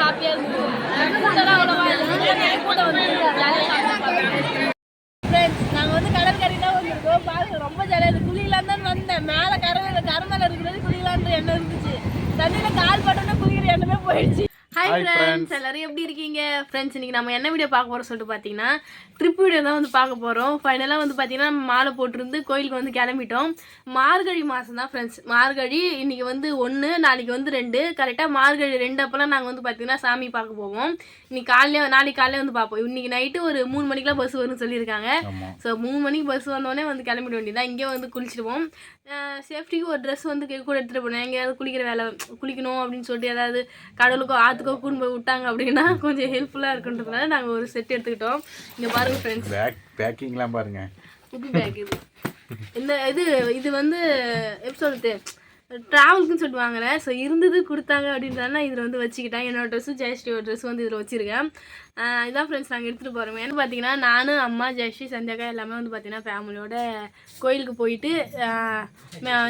ஹாப்பியாக இருந்தது. கூட்டம்லாம் அவ்வளோவா இல்லை, கூட்டம் வந்து ஃப்ரெண்ட்ஸ் நாங்கள் வந்து கடற்கரை தான் வந்துருக்கோம். பாருங்க ரொம்ப ஜாலியாக இருக்குது. குளிக்கலான்னு தான் வந்தேன். மேலே கரமலை இருக்கிறது குளிக்கலான்ற எண்ணம் இருந்துச்சு. தண்ணியில் கால் பட்டோன்னா குளிக்கிற எண்ணமே போயிடுச்சு. ஹாய் ஃப்ரெண்ட்ஸ், எல்லாரும் எப்படி இருக்கீங்க? ஃப்ரெண்ட்ஸ் இன்றைக்கி நம்ம என்ன வீடியோ பார்க்க போகிறோம் சொல்லிட்டு பார்த்தீங்கன்னா ட்ரிப் வீடியோ தான் வந்து பார்க்க போகிறோம். ஃபைனலாக வந்து பார்த்தீங்கன்னா நம்ம மாலை போட்டிருந்து கோயிலுக்கு வந்து கிளம்பிட்டோம். மார்கழி மாதம் தான் ஃப்ரெண்ட்ஸ். மார்கழி இன்றைக்கி வந்து 1, நாளைக்கு வந்து 2. கரெக்டாக மார்கழி 2 அப்போலாம் நாங்கள் வந்து பார்த்தீங்கன்னா சாமி பார்க்க போவோம். நாளைக்கு காலையில் வந்து பார்ப்போம். இன்றைக்கி நைட்டு ஒரு 3 மணிக்கெலாம் பஸ் வரும்னு சொல்லியிருக்காங்க. ஸோ 3 மணிக்கு பஸ் வந்தோடனே வந்து கிளம்பிட வேண்டியதான். இங்கே வந்து குளிச்சிடுவோம். சேஃப்டிக்கு ஒரு ட்ரெஸ் வந்து கூட எடுத்துகிட்டு போனேன். எங்கேயாவது குளிக்கிற வேலை குளிக்கணும் அப்படின்னு சொல்லிட்டு ஏதாவது கடலுக்கோ ஆற்றுக்கோ கூண்டு போய் விட்டாங்க அப்படின்னா கொஞ்சம் ஹெல்ப்ஃபுல்லாக இருக்குன்றதுனால நாங்கள் ஒரு செட் எடுத்துக்கிட்டோம். இங்கே பாருங்கள் ஃப்ரெண்ட்ஸ், பேக்கிங்லாம் பாருங்கள். புது பேக் இது. இந்த இது வந்து எப்படி சொல்லுது, ட்ராவலுக்குன்னு சொல்லிட்டு வாங்குறேன். ஸோ இருந்தது கொடுத்தாங்க அப்படின்றதுனால இதில் வந்து வச்சுக்கிட்டேன். என்னோடய ட்ரெஸ்ஸு ஜெயஸ்ரீயோட ட்ரெஸ் வந்து இதில் வச்சுருக்கேன். இதான் ஃப்ரெண்ட்ஸ் நாங்கள் எடுத்துகிட்டு போகிறோம். ஏன்னு பார்த்தீங்கன்னா நானும் அம்மா ஜெயஸ்ரீ சந்தியாக்கா எல்லாமே வந்து பார்த்தீங்கன்னா ஃபேமிலியோட கோயிலுக்கு போயிட்டு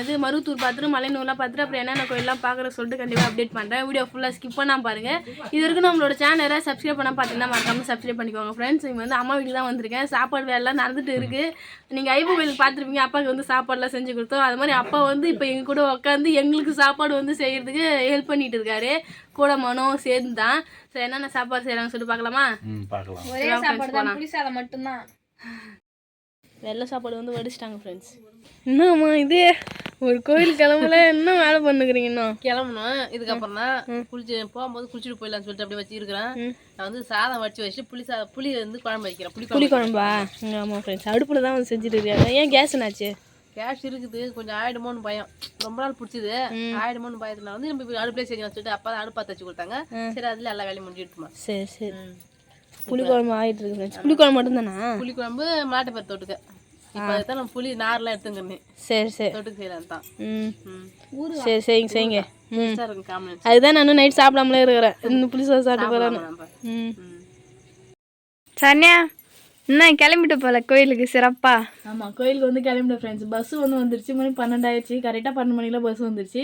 இது மருவத்தூர் பார்த்துட்டு மலையனூர்லாம் பார்த்துட்டு அப்புறம் என்னென்ன கோயிலெலாம் பார்க்குற சொல்லிட்டு கண்டிப்பாக அப்டேட் பண்ணுறேன். வீடியோ ஃபுல்லாக ஸ்கிப் பண்ணாமல் பாருங்கள். இது வரைக்கும் நம்மளோட சேனலை சப்ஸ்கிரைப் பண்ணால் பார்த்தீங்கன்னா மறக்காமல் சப்ஸ்கிரைப் பண்ணிக்கோங்க ஃப்ரெண்ட்ஸ். இங்கே வந்து அம்மா வீட்டுக்கு தான் வந்திருக்கேன். சாப்பாடு வேலைலாம் நடந்துட்டு இருக்குது. நீங்கள் ஐப்போ கோயிலுக்கு பார்த்துருப்பீங்க, அப்பாவுக்கு வந்து சாப்பாடுலாம் செஞ்சு கொடுத்தோம். அது மாதிரி அப்பா வந்து இப்போ எங்கள் கூட உட்காந்து எங்களுக்கு சாப்பாடு வந்து செய்கிறதுக்கு ஹெல்ப் பண்ணிட்டு இருக்காரு. கூட மனம் சேர்ந்து தான். ஸோ என்னென்ன சாப்பாடு செய்கிறாங்க சொல்லிட்டு பார்க்கலாமா? பார்க்கலாம். ஒரே சாப்பாடு தான், புளி சாதம் மட்டும்தான். வெள்ளை சாப்பாடு வந்து வடிச்சிட்டாங்க ஃப்ரெண்ட்ஸ். என்னம்மா இது ஒரு கோயில் கிளம்புல என்ன வேலை பண்ணுக்கிறீங்க? இன்னும் கிளம்பணும். இதுக்கப்புறம் தான் போகும்போது குளிச்சுட்டு போயிடலாம்னு சொல்லிட்டு அப்படி வச்சுருக்கிறேன். நான் வந்து சாதம் வச்சு புளி வந்து குழம்பு வைக்கிறேன். புளி குழம்பா? ஆமாம் ஃப்ரெண்ட்ஸ், அடுப்பில் தான் வந்து செஞ்சுட்டு இருக்காங்க. ஏன் கேஸ் என்னாச்சு? கேஷ் இருக்குது, கொஞ்சம் ஆயிடுமோன்னு பயம். ரொம்ப நாள் பிடிச்சிது, ஆயிடுமோன்னு பயத்துல வந்து நம்ம அடுப்புலேயே செஞ்சு சொல்லிட்டு அப்பா தான் அடுப்பா தச்சு கொடுத்தாங்க. சரி அதில் எல்லா வேலையும் முடிஞ்சிட்டுமா. சரி சரி. புளிக்குழம்பு ஆகிட்டு இருக்கு ஃப்ரெண்ட்ஸ். புளிக்குழம்பு மட்டும்தானா? புளிக்குழம்பு மாட்டுப்பேர் தொட்டுக்க. இப்போ அதுதான் நம்ம புளி நார்லாம் எடுத்துங்கண்ணே. சரி சரி, தொட்டுக்கு செய்யலாம் தான். சரி சரிங்க செய்யுங்க. இருக்கும் காமெடி. அதுதான் நானும் நைட் சாப்பிடாமலே இருக்கிறேன். இன்னும் புளி சாதம் சாப்பிட்டு போகிறேன். சன்யா என்ன கிளம்பிட்டு போல கோயிலுக்கு சிறப்பா? ஆமாம், கோயிலுக்கு வந்து கிளம்பிட்ட ஃப்ரெண்ட்ஸ். பஸ்ஸு வந்து வந்துருச்சு. மணி 12 ஆயிடுச்சு. கரெக்டாக 12 மணிக்கெலாம் பஸ் வந்துருச்சு.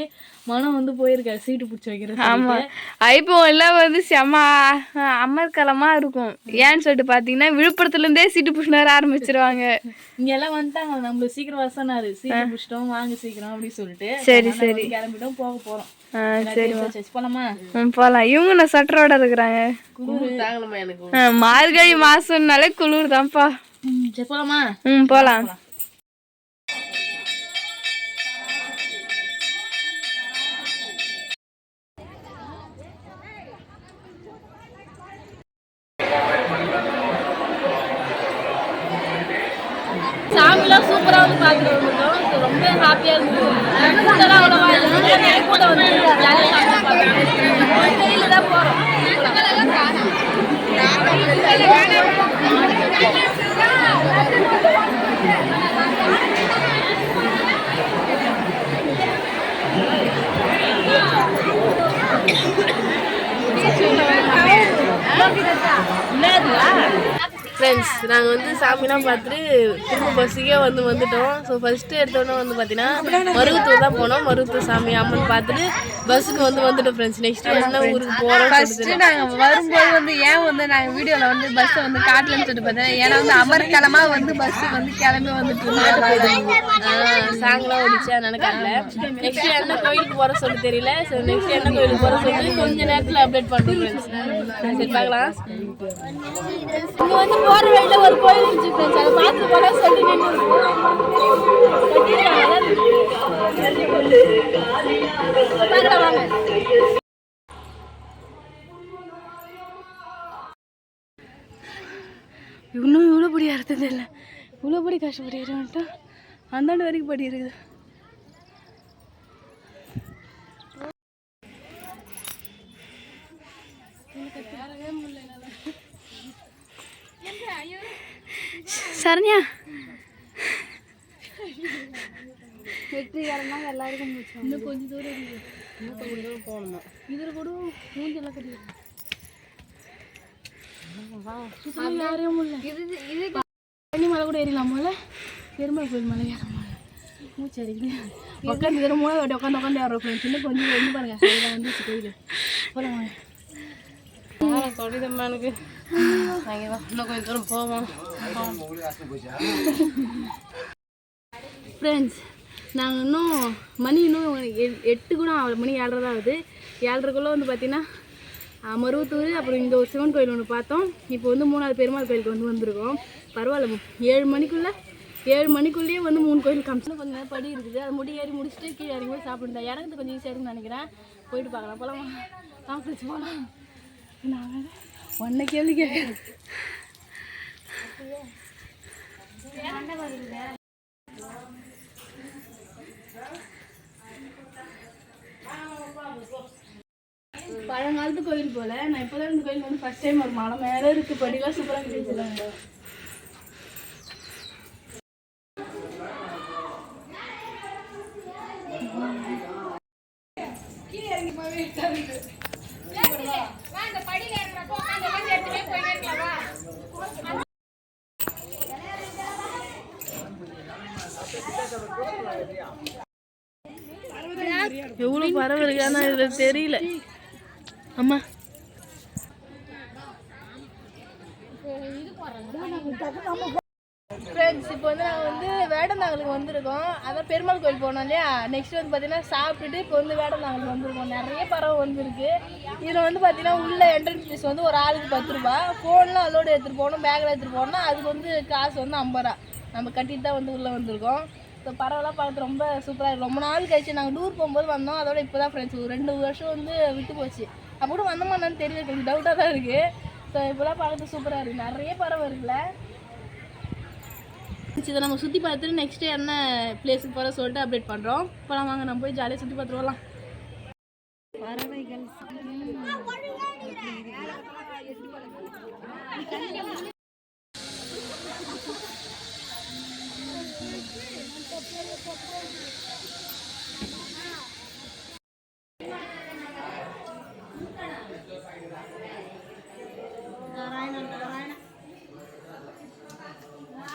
மனம் வந்து போயிருக்காரு சீட்டு பிடிச்சி வைக்கிறது. ஆமாம், ஐப்போ எல்லாம் வந்து செம்ம அமர்க்கலமாக இருக்கும். ஏன்னு சொல்லிட்டு பார்த்தீங்கன்னா விழுப்புரத்துலேருந்தே சீட்டு பிடிச்சின ஆரம்பிச்சிருவாங்க. இங்கெல்லாம் வந்துட்டாங்க, நம்மளுக்கு சீக்கிரம் வசனாரு சீட்டு பிடிச்சிட்டோம் வாங்க சீக்கிரம் அப்படின்னு சொல்லிட்டு. சரி சரி கிளம்பிட்டோம், போக போகிறோம். சரி போலாமா? போகலாம். இவங்க நான் சட்டரோட இருக்கிறாங்க. தாங்கணுமா எனக்கு? மார்கழி மாசம்னாலே குளிர் தான்ப்பா. சரி போலாமா? போகலாம். சாமிலாம் சூப்பராக வந்து பார்த்துட்டு வந்துட்டோம். ரொம்ப ஹாப்பியாக இருந்தது. கூட்டம்லாம் அவ்வளோவா இல்லை, கூட்டம் வந்து வெயிலில் தான் போகிறோம். ஃப்ரெண்ட்ஸ் நாங்கள் வந்து சாமிலாம் பார்த்துட்டு திரும்ப பஸ்ஸுக்கே வந்துட்டோம். ஸோ ஃபஸ்ட்டு எடுத்தோன்னே வந்து பார்த்தீங்கன்னா மருவத்தூர் தான் போனோம். மருவத்தூர் சாமி அம்மன் பார்த்துட்டு பஸ்ஸுக்கு வந்துட்டோம் ஃப்ரெண்ட்ஸ். நெக்ஸ்ட் என்ன ஊருக்கு போகிறோம்? ஃபர்ஸ்ட்டு நாங்கள் வரும்போது வந்து ஏன் வந்து நாங்கள் வீடியோவில் வந்து பஸ்ஸை வந்து காட்டலன்னு சொல்லிட்டு பார்த்தேன். ஏன்னா வந்து அமர்க்கலமாக வந்து பஸ்ஸு வந்து கிளம்பி வந்துட்டு சாங்கெலாம் ஓடிச்சு, அதனால காட்டல. நெக்ஸ்ட் என்ன கோயிலுக்கு போகிற சொல்லி தெரியல. ஸோ நெக்ஸ்ட் என்ன கோயிலுக்கு போகிற சொல்லி கொஞ்சம் நேரத்தில் அப்டேட் பண்ணுறோம் ஃப்ரெண்ட்ஸ். சரி பார்க்கலாம். இங்கே வந்து போகிற வழியில் ஒரு கோயில் இருந்துச்சு ஃப்ரெண்ட்ஸ். அதை பார்த்து போல சொல்லி வாங்க. இன்னும் இவ்வளோ படி அறுத்தது இல்லை, இவ்வளோ படி கஷ்டப்பட்டு அந்தாண்டு வரைக்கும் படி இருக்குது. சரண்யா வெற்றிகரமாக எல்லாருக்கும் இன்னும் கொஞ்சம் தூரம் இருக்குது. இன்னும் கொஞ்சம் தூரம் போகணுமா? இதில் கூட மூஞ்செல்லாம் கட்டி யாரையும் இது தண்ணி மலை கூட ஏறிடலாமோல. பெருமாள் கோயில் மலை ஏறமா மூச்சு அடிக்குது. உட்காந்து ஏறும்போது உட்காந்து ஏறோம் ஃப்ரெண்ட்ஸ். இன்னும் கொஞ்சம் வந்து பாருங்க, அதில் வந்துச்சு கோயில். போகலாம். வலிதம்மா எனக்கு. நாங்கள் இன்னும் கொஞ்சம் தூரம் போவோம். ஃப்ரெண்ட்ஸ் நாங்கள் இன்னும் மணி இன்னும் 8 கூட மணி 7:30 தான் ஆகுது. 7:30குள்ளே வந்து பார்த்தீங்கன்னா மருவத்தூர் அப்புறம் இந்த ஒரு சிவன் கோயில் ஒன்று பார்த்தோம். இப்போ வந்து 3வது பெருமாள் கோயிலுக்கு வந்திருக்கோம். பரவாயில்ல 7 மணிக்குள்ளேயே வந்து 3 கோயில் காமிச்சு கொஞ்சம் நேரம் படி இருக்குது. அது ஏறி முடிச்சுட்டு கீழே இறங்கி போய் சாப்பிடுங்க. இறங்குறது கொஞ்சம் ஈஸியாக இருக்குன்னு நினைக்கிறேன். போயிட்டு பார்க்கலாம். போகலாமா? காமிச்சு போகலாம். நான் ஒன்றை கேள்வி கேட்குறேன். பழங்காலத்து கோயில் போல. நான் இப்போதான் இந்த கோயில் வந்து ஃபர்ஸ்ட் டைம் ஒரு மலை மேலே இருக்கு. படிலாம் சூப்பராக கிடைச்சிருக்காங்க. எவ்வளோ பறவை இருக்கு ஆனால் இதில் தெரியல. அம்மா ஃப்ரெண்ட்ஸ் இப்போ வந்து நாங்கள் வந்து வேடந்தாங்கலுக்கு வந்திருக்கோம். அதான் பெருமாள் கோயில் போனோம் இல்லையா. நெக்ஸ்ட் வந்து பார்த்தீங்கன்னா சாப்பிட்டுட்டு இப்போ வந்து வேடந்தாங்கலுக்கு வந்திருக்கோம். நிறைய பறவை வந்துருக்கு. இதில் வந்து பார்த்தீங்கன்னா உள்ள என்ட்ரன்ஸ் ஃபீஸ் வந்து ஒரு ஆளுக்கு 10 ரூபா. ஃபோன்லாம் அலோடு எடுத்துகிட்டு போகணும், பேக்கில் எடுத்துகிட்டு போகணும்னா அதுக்கு வந்து காசு வந்து 50 ரூபா. நம்ம கட்டிட்டு தான் வந்து உள்ளே வந்திருக்கோம். இப்போ பறவைலாம் பார்த்து ரொம்ப சூப்பராக இருக்குது. ரொம்ப நாள் கழிச்சு நாங்கள் டூர் போகும்போது வந்தோம். அதோட இப்போ தான் ஃப்ரெண்ட்ஸ் ஒரு 2 வருஷம் வந்து விட்டு போச்சு. அப்போ கூட வந்தோமான்னு தெரியல, கொஞ்சம் டவுட்டாக தான் இருக்குது. ஸோ இப்போலாம் பார்க்குறது சூப்பராக இருக்குது. நிறைய பறவை இருக்குல்ல. இதை நம்ம சுற்றி பார்த்துட்டு நெக்ஸ்ட் என்ன பிளேஸுக்கு போகிற சொல்லிட்டு அப்டேட் பண்ணுறோம். இப்போலாம் வாங்க நம்ம போய் ஜாலியாக சுற்றி பார்த்துட்டு வரலாம். பறவைகள்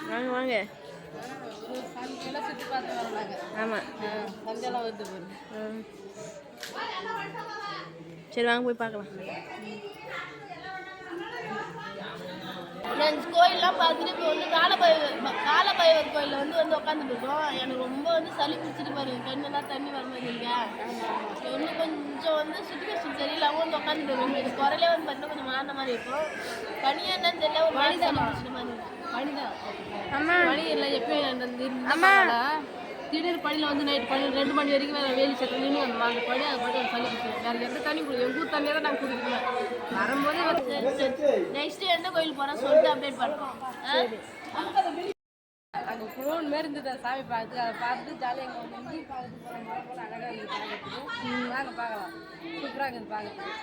வாங்க வாங்க. சுற்றி பார்த்து வராங்க. ஆமாம் சந்தையெல்லாம் வருது போகுது. சரி வாங்க போய் பார்க்கலாம். ஃப்ரெண்ட்ஸ் கோயிலெலாம் பார்த்துட்டு இப்போ வந்து காலபைரவர் கோயிலில் வந்து உட்காந்துருக்கோம். எனக்கு ரொம்ப வந்து சளி பிடிச்சிட்டு பாருங்க, கண்ணெல்லாம் தண்ணி வர மாதிரி இல்லையா. இன்னும் கொஞ்சம் வந்து சுச்சுவேஷன் சரியில்லாமல் வந்து உட்காந்துட்டு இது குறையிலே வந்து பார்த்தீங்கன்னா கொஞ்சம் மாறின மாதிரி இருக்கும். பனியாக என்னன்னு தெரியல, ஒரு மணி சளி பிடிச்சிட்ட மாதிரி இருக்கும். பனிதான் அம்மா, பனி இல்லை எப்பயும் திடீர் பனியில் வந்து நைட்டு 2 மணி வரைக்கும் வேறு வேலி சட்டம் நின்று அந்த மாதிரி பனி அதை மட்டும் சளி பிடிச்சிடும். வேறு எந்த தண்ணி குடிக்கும், எங்கள் ஊர் தண்ணியை தான் நாங்கள் குடிக்கணும். வரும்போது நெக்ஸ்ட்டு எந்த கோயில் போகிறோம் சொல்லிட்டு அப்டேட் பண்ணுறோம். அங்கே ஃபோன் மாரி இருந்தது சாமி பார்த்து அதை பார்த்துட்டு ஜாலியாக எங்கள் வந்து இங்கேயும் பார்த்துட்டு போகிறோம். மழை போல் அழகாக இருக்குது பார்க்கறதுக்கு. வாங்க பார்க்கலாம், சூப்பராக இருக்குது பார்க்கறதுக்கு.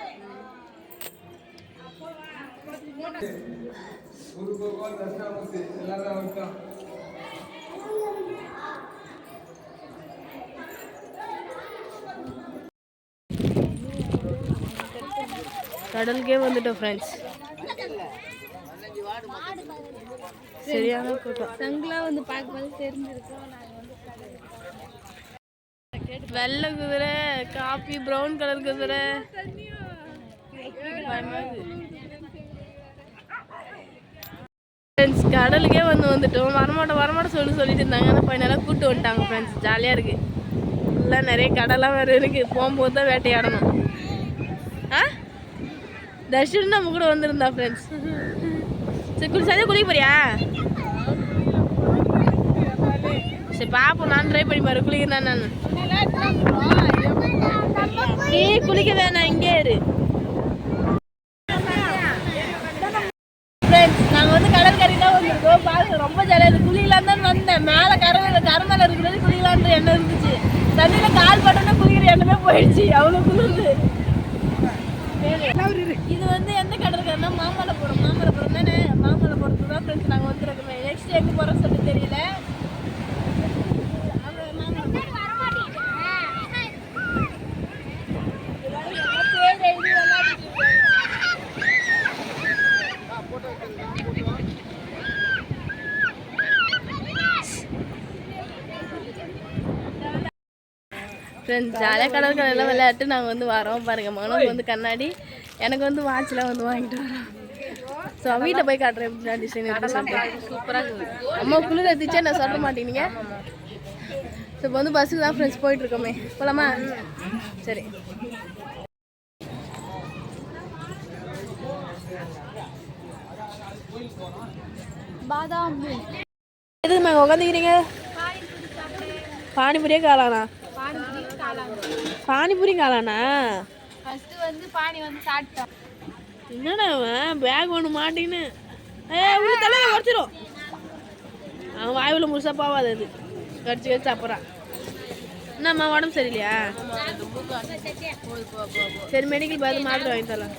கடலுக்கே வந்துட்டோம் ஃப்ரெண்ட்ஸ். சரியான கூட்டம். சங்கெலாம் வந்து பார்க்கும்போது தெரிஞ்சிருக்கோம். வெள்ளை குதிரை, காப்பி ப்ரௌன் கலர் குதிரை. ஃப்ரெண்ட்ஸ் கடலுக்கே வந்துட்டோம். வரமாட்டோம் சொல்லிட்டு இருந்தாங்க. ஆனால் ஃபைனலாக கூப்பிட்டு வந்துட்டாங்க ஃப்ரெண்ட்ஸ். ஜாலியாக இருக்குது. எல்லாம் நிறைய கடலாம் வேறு இருக்குது. போகும்போது தான் வேட்டையாடணும். தர்ஷன் நம்ம கூட வந்திருந்தா ஃப்ரெண்ட்ஸ். சரி சரி குளிக்க போறியா? சரி பார்ப்போம். நான் ட்ரை பண்ணி பாரு குளிக்கிறேன். நான் குளிக்க வேணாம், இங்கே இரு. நாங்கள் வந்து கடற்கரை தான் வந்துருக்கோம். பாருங்க ரொம்ப ஜாலியாக இருக்குது. குளிக்கலான்னு தான் வந்தேன். மேலே கரமலை இருக்கிறது குளிக்கலான்ற எண்ணம் இருந்துச்சு. தண்ணியில் கால் பட்டோன்னா குளிக்கிற எண்ணமே போயிடுச்சு. அவ்வளோ குளிருது. இது வந்து எந்த கடற்கரைனா மாமல்லபுரம் தானே. மாமல்லபுரத்துக்கு தான் ஃப்ரெண்ட்ஸ் நாங்கள் வந்துருக்கோம். நெக்ஸ்ட் எங்கே போகிறோம் சொல்லிட்டு தெரியல. ஃப்ரெண்ட்ஸ் ஜாலியாக கடற்கரையெல்லாம் விளையாட்டு நாங்கள் வந்து வரோம். பாருங்கள் மனோக்கு வந்து கண்ணாடி, எனக்கு வந்து வாட்ச்லாம் வந்து வாங்கிட்டு வரேன். ஸோ வீட்டில் போய் காட்டுறேன் எப்படி டிசைன் சூப்பராக இருக்குது. அம்மா குளிர் எடுத்துச்சே நான் சொல்ல மாட்டேங்க. ஸோ இப்போ வந்து பஸ்ஸுக்கு தான் ஃப்ரெண்ட்ஸ் போயிட்டுருக்கோமே, போகலாமா? சரி. பாதாம் எதுக்கு மேம் உட்காந்துக்கிறீங்க? பானிபூரியே காளானா? பானிபூரி காளானா? ஃபர்ஸ்ட் வந்து பானி வந்து சாப்பிட்டோம். என்னடா அவன் பேக் ஒன்று மாட்டின்னு உள்ள தலையை உடச்சிரும். அவன் வாயுவில் முழுசாக போவாது, அது கடிச்சு கடிச்சு அப்புறம். என்னம்மா உடம்பு சரியில்லையா? சரி மெடிக்கல் பார்த்து மாத்திரை வாங்கி தரலாம்.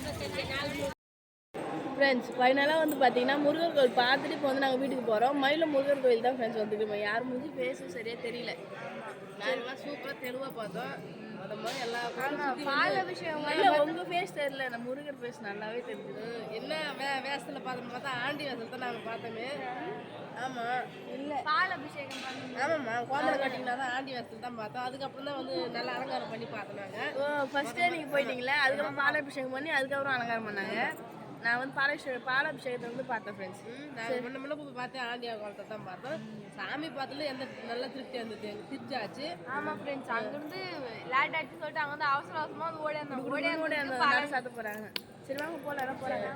ஃப்ரெண்ட்ஸ் ஃபைனலாக வந்து பார்த்தீங்கன்னா முருகர் கோவில் பார்த்துட்டு இப்போ வந்து நாங்கள் வீட்டுக்கு போகிறோம். மயில முருகர் கோவில் தான் ஃப்ரெண்ட்ஸ் வந்துருக்கோம். யார் முடிஞ்சு பேசும் சரியாக தெரியல. நாங்கள்லாம் சூப்பராக தெளிவாக பார்த்தோம். அந்த மாதிரி எல்லா இல்லை உங்கள் ஃபேஸ் தெரியல, நான் முருகர் ஃபேஸ் நல்லாவே தெரிஞ்சுது. என்ன வேஷத்தில் பார்த்தா ஆண்டி வேஷத்தில் தான் நாங்கள் பார்த்தோமே. ஆமாம் இல்லை ஆமாம்மா கோந்தலை கட்டிங்கன்னா தான் ஆண்டி வேஷத்தில் தான் பார்த்தோம். அதுக்கப்புறம் தான் வந்து நல்லா அலங்காரம் பண்ணி பார்த்தோம் நாங்கள். ஓ ஃபஸ்ட்டே நீங்கள் போயிட்டீங்களே, அதுக்கப்புறம் பாலாபிஷேகம் பண்ணி அதுக்கப்புறம் அலங்காரம் பண்ணாங்க. நான் வந்து பாலாபிஷேகத்தை வந்து பார்த்தேன் ஃப்ரெண்ட்ஸ். நாங்கள் முன்ன போய் பார்த்தேன் ஆண்டி கோலத்தை தான் பார்த்தோம். சாமி பார்த்துல எந்த நல்ல திருப்தி இருந்தது, திருச்சாச்சு. ஆமாம் ஃப்ரெண்ட்ஸ், அங்கேருந்து லேட் ஆச்சுன்னு சொல்லிட்டு அங்கே வந்து அவசர அவசரமாக வந்து ஓடி ஓடி அந்த சாத்த போகிறாங்க. சரி வாங்க போகலாம், எல்லாம் போகிறாங்க.